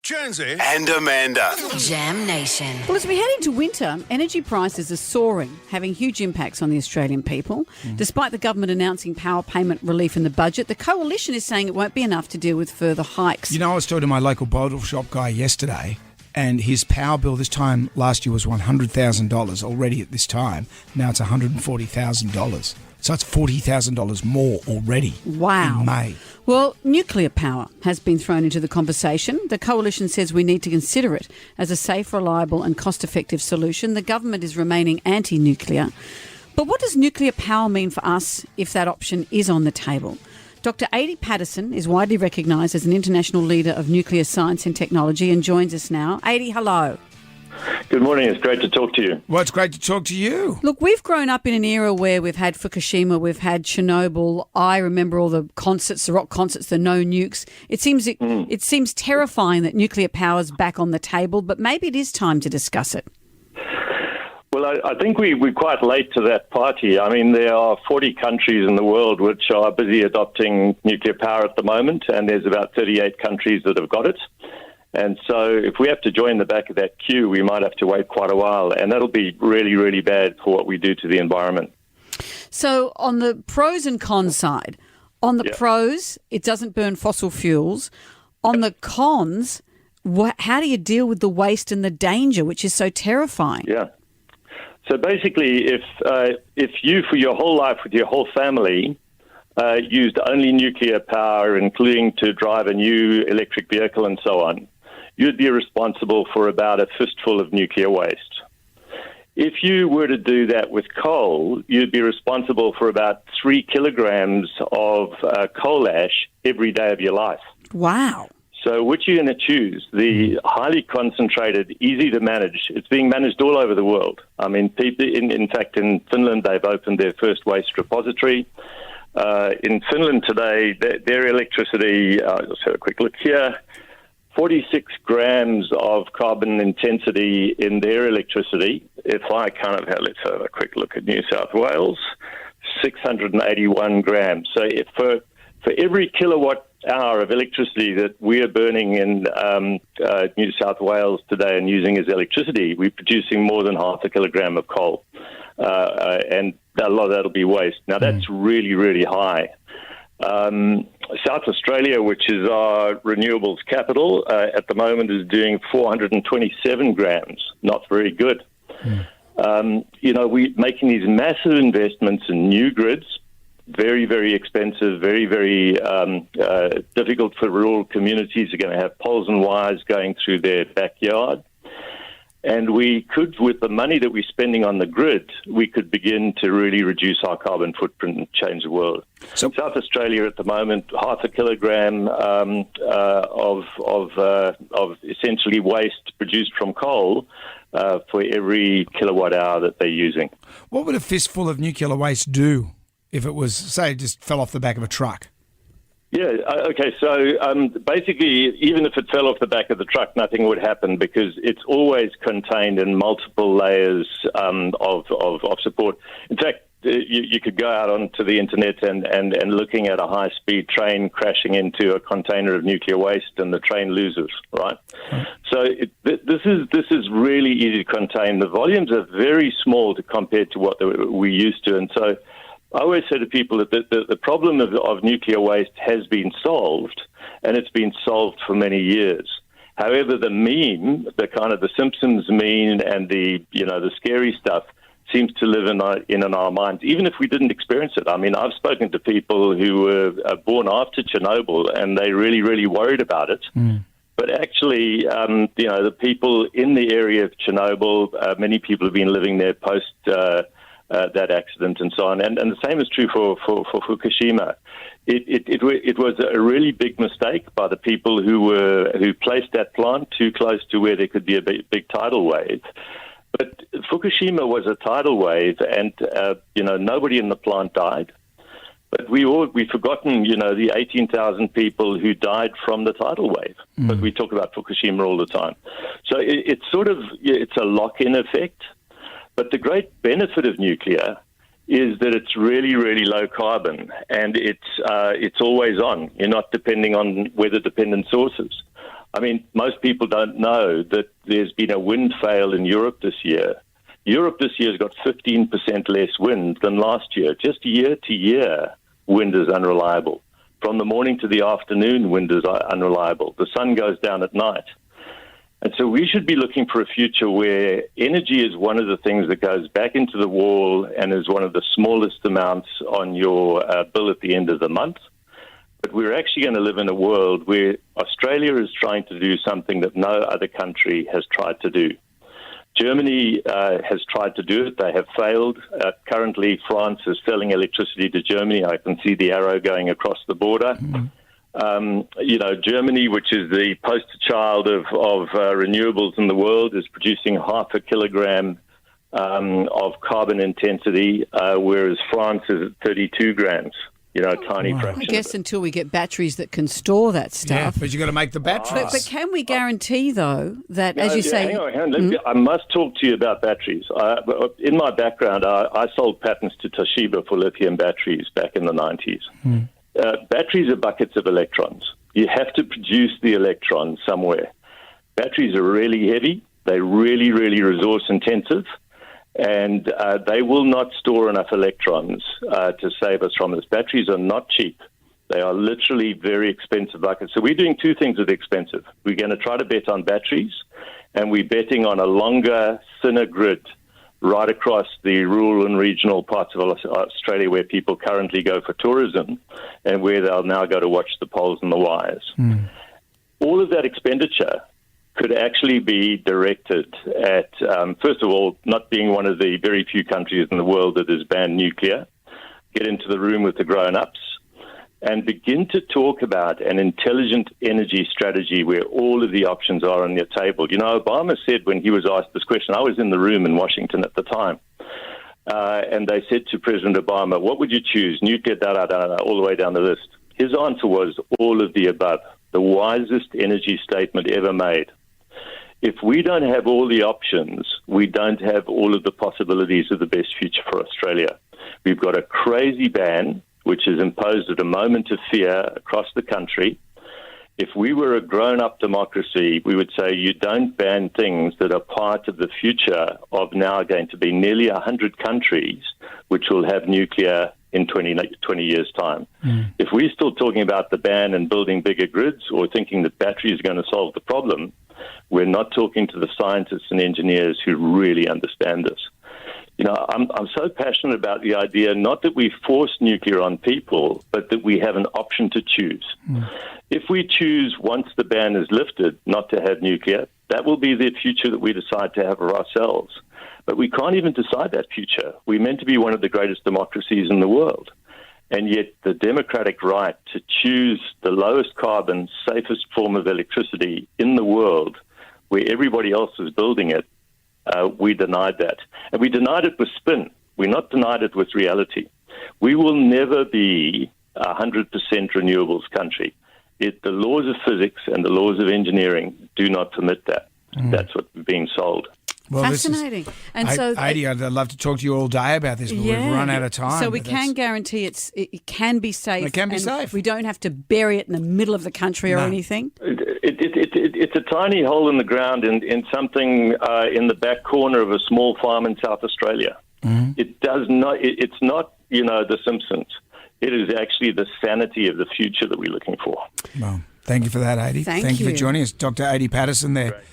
Jonesy and Amanda. Jam Nation. Well, as we head into winter, energy prices are soaring, having huge impacts on the Australian people. Despite the government announcing power payment relief in the budget, the coalition is saying it won't be enough to deal with further hikes. You know, I was talking to my local bottle shop guy yesterday, and his power bill this time last year was $100,000 already at this time. Now it's $140,000. So it's $40,000 more already. Wow. In May. Well, nuclear power has been thrown into the conversation. The coalition says we need to consider it as a safe, reliable and cost-effective solution. The government is remaining anti-nuclear. But what does nuclear power mean for us if that option is on the table? Dr. Paterson is widely recognised as an international leader of nuclear science and technology and joins us now. Hello. Good morning. It's great to talk to you. Well, it's great to talk to you. Look, we've grown up in an era where we've had Fukushima, we've had Chernobyl. I remember all the concerts, the rock concerts, the no nukes. It seems terrifying that nuclear power's back on the table, but maybe it is time to discuss it. Well, I think we're quite late to that party. I mean, there are 40 countries in the world which are busy adopting nuclear power at the moment, and there's about 38 countries that have got it. And so if we have to join the back of that queue, we might have to wait quite a while, and that'll be really, really bad for what we do to the environment. So on the pros and cons side, on the pros, it doesn't burn fossil fuels. On the cons, how do you deal with the waste and the danger, which is so terrifying? Yeah. So basically, if you, for your whole life with your whole family, used only nuclear power, including to drive a new electric vehicle and so on, you'd be responsible for about a fistful of nuclear waste. If you were to do that with coal, you'd be responsible for about 3 kilograms of coal ash every day of your life. Wow. So which are you going to choose? The highly concentrated, easy to manage. It's being managed all over the world. I mean, people, in fact, in Finland, they've opened their first waste repository. In Finland today, their electricity, let's have a quick look here, 46 grams of carbon intensity in their electricity. If I let's have a quick look at New South Wales, 681 grams. So for every kilowatt hour of electricity that we are burning in New South Wales today and using as electricity, we're producing more than half a kilogram of coal. And a lot of that will be waste. Now, that's really, really high. South Australia, which is our renewables capital, at the moment is doing 427 grams. Not very good. We're making these massive investments in new grids, very, very expensive, very, very difficult for rural communities. They're going to have poles and wires going through their backyard. And we could, with the money that we're spending on the grid, we could begin to really reduce our carbon footprint and change the world. So South Australia at the moment, half a kilogram of essentially waste produced from coal for every kilowatt hour that they're using. What would a fistful of nuclear waste do if it was, say, just fell off the back of a truck? Yeah, okay, so basically, even if it fell off the back of the truck, nothing would happen because it's always contained in multiple layers of support. In fact, you could go out onto the internet and looking at a high-speed train crashing into a container of nuclear waste and the train loses, right? So this is really easy to contain. The volumes are very small compared to what we're used to, and so I always say to people that the problem of nuclear waste has been solved, and it's been solved for many years. However, the meme, the Simpsons meme and the scary stuff seems to live in our minds, even if we didn't experience it. I mean, I've spoken to people who were born after Chernobyl, and they really, really worried about it. But actually, the people in the area of Chernobyl, many people have been living there post that accident and so on. And the same is true for Fukushima. It was a really big mistake by the people who placed that plant too close to where there could be a big tidal wave. But Fukushima was a tidal wave, and nobody in the plant died. But we've forgotten, the 18,000 people who died from the tidal wave. But we talk about Fukushima all the time. So it's a lock-in effect. But the great benefit of nuclear is that it's really, really low carbon, and it's always on. You're not depending on weather-dependent sources. I mean, most people don't know that there's been a wind fail in Europe this year. Europe this year has got 15% less wind than last year. Just year to year, wind is unreliable. From the morning to the afternoon, wind is unreliable. The sun goes down at night. And so we should be looking for a future where energy is one of the things that goes back into the wall and is one of the smallest amounts on your bill at the end of the month. But we're actually going to live in a world where Australia is trying to do something that no other country has tried to do. Germany has tried to do it. They have failed. Currently, France is selling electricity to Germany. I can see the arrow going across the border. Germany, which is the poster child of renewables in the world, is producing 0.5 kilogram of carbon intensity, whereas France is at 32 grams. Tiny fraction. I guess until we get batteries that can store that stuff. Yeah, but you've got to make the batteries. But can we guarantee, though, that, as you say... Hang on. I must talk to you about batteries. In my background, I sold patents to Toshiba for lithium batteries back in the 90s. Batteries are buckets of electrons. You have to produce the electrons somewhere. Batteries are really heavy. They're really, really resource intensive. And they will not store enough electrons to save us from this. Batteries are not cheap. They are literally very expensive buckets. So we're doing two things that are expensive. We're going to try to bet on batteries, and we're betting on a longer, thinner grid right across the rural and regional parts of Australia where people currently go for tourism and where they'll now go to watch the poles and the wires. All of that expenditure could actually be directed at, first of all, not being one of the very few countries in the world that has banned nuclear, get into the room with the grown-ups, and begin to talk about an intelligent energy strategy where all of the options are on your table. Obama said when he was asked this question, I was in the room in Washington at the time, and they said to President Obama, what would you choose, nuclear, all the way down the list? His answer was all of the above, the wisest energy statement ever made. If we don't have all the options, we don't have all of the possibilities of the best future for Australia. We've got a crazy ban, which is imposed at a moment of fear across the country. If we were a grown-up democracy, we would say you don't ban things that are part of the future of now going to be nearly 100 countries which will have nuclear in 20 years' time. If we're still talking about the ban and building bigger grids or thinking that batteries are going to solve the problem, we're not talking to the scientists and engineers who really understand this. I'm so passionate about the idea, not that we force nuclear on people, but that we have an option to choose. If we choose, once the ban is lifted, not to have nuclear, that will be the future that we decide to have for ourselves. But we can't even decide that future. We're meant to be one of the greatest democracies in the world. And yet the democratic right to choose the lowest carbon, safest form of electricity in the world, where everybody else is building it, we denied that. And we denied it with spin. We're not denied it with reality. We will never be a 100% renewables country. The laws of physics and the laws of engineering do not permit that. That's what we're being sold. Well, fascinating. And so, Adi, I'd love to talk to you all day about this, but we've run out of time. So we can guarantee it can be safe. It can be safe. We don't have to bury it in the middle of the country or anything. It's a tiny hole in the ground in something in the back corner of a small farm in South Australia. It does not. It's not The Simpsons. It is actually the sanity of the future that we're looking for. Well, thank you for that, Adi. Thank you you for joining us, Dr. Adi Paterson there. Great.